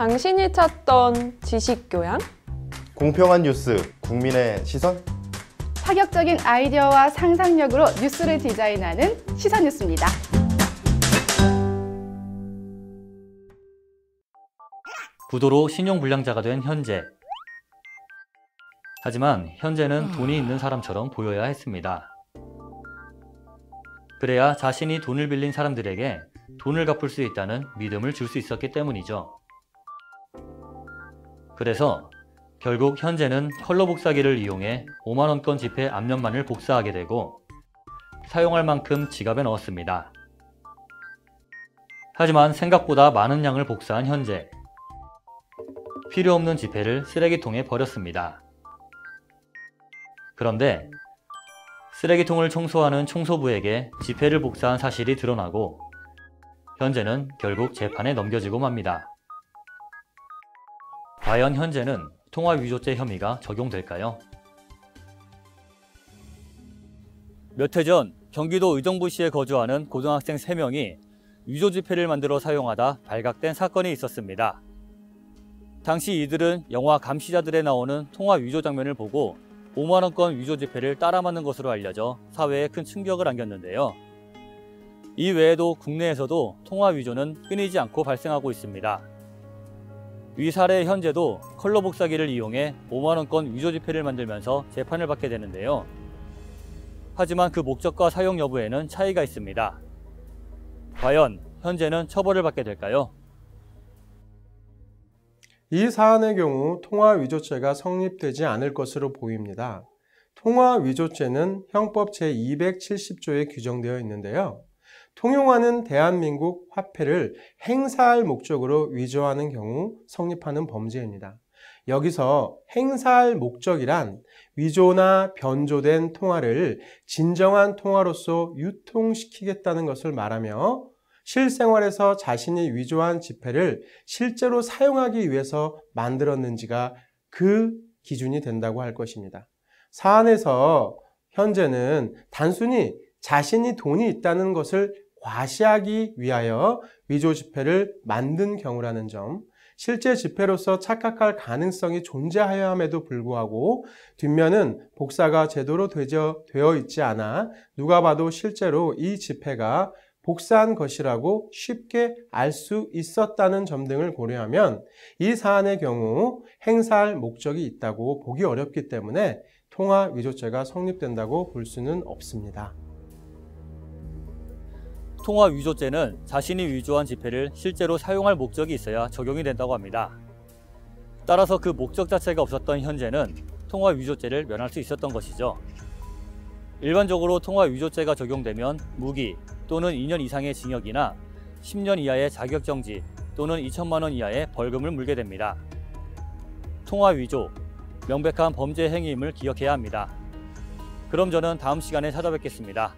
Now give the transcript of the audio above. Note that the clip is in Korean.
당신이 찾던 지식교양? 공평한 뉴스, 국민의 시선? 파격적인 아이디어와 상상력으로 뉴스를 디자인하는 시선뉴스입니다. 부도로 신용불량자가 된 현재. 하지만 현재는 돈이 있는 사람처럼 보여야 했습니다. 그래야 자신이 돈을 빌린 사람들에게 돈을 갚을 수 있다는 믿음을 줄 수 있었기 때문이죠. 그래서 결국 현재는 컬러 복사기를 이용해 5만원권 지폐 앞면만을 복사하게 되고 사용할 만큼 지갑에 넣었습니다. 하지만 생각보다 많은 양을 복사한 현재. 필요 없는 지폐를 쓰레기통에 버렸습니다. 그런데 쓰레기통을 청소하는 청소부에게 지폐를 복사한 사실이 드러나고 현재는 결국 재판에 넘겨지고 맙니다. 과연 현재는 통화위조죄 혐의가 적용될까요? 몇 해 전 경기도 의정부시에 거주하는 고등학생 3명이 위조 지폐를 만들어 사용하다 발각된 사건이 있었습니다. 당시 이들은 영화 감시자들에 나오는 통화 위조 장면을 보고 5만원권 위조 지폐를 따라 만든 것으로 알려져 사회에 큰 충격을 안겼는데요. 이 외에도 국내에서도 통화 위조는 끊이지 않고 발생하고 있습니다. 위 사례의 현재도 컬러 복사기를 이용해 5만원권 위조 지폐를 만들면서 재판을 받게 되는데요. 하지만 그 목적과 사용 여부에는 차이가 있습니다. 과연 현재는 처벌을 받게 될까요? 이 사안의 경우 통화위조죄가 성립되지 않을 것으로 보입니다. 통화위조죄는 형법 제270조에 규정되어 있는데요. 통용하는 대한민국 화폐를 행사할 목적으로 위조하는 경우 성립하는 범죄입니다. 여기서 행사할 목적이란 위조나 변조된 통화를 진정한 통화로서 유통시키겠다는 것을 말하며 실생활에서 자신이 위조한 지폐를 실제로 사용하기 위해서 만들었는지가 그 기준이 된다고 할 것입니다. 사안에서 현재는 단순히 자신이 돈이 있다는 것을 과시하기 위하여 위조 지폐를 만든 경우라는 점, 실제 지폐로서 착각할 가능성이 존재하여 함에도 불구하고 뒷면은 복사가 제대로 되어 있지 않아 누가 봐도 실제로 이 지폐가 복사한 것이라고 쉽게 알 수 있었다는 점 등을 고려하면 이 사안의 경우 행사할 목적이 있다고 보기 어렵기 때문에 통화위조죄가 성립된다고 볼 수는 없습니다. 통화위조죄는 자신이 위조한 지폐를 실제로 사용할 목적이 있어야 적용이 된다고 합니다. 따라서 그 목적 자체가 없었던 현재는 통화위조죄를 면할 수 있었던 것이죠. 일반적으로 통화위조죄가 적용되면 무기 또는 2년 이상의 징역이나 10년 이하의 자격정지 또는 2천만 원 이하의 벌금을 물게 됩니다. 통화위조, 명백한 범죄 행위임을 기억해야 합니다. 그럼 저는 다음 시간에 찾아뵙겠습니다.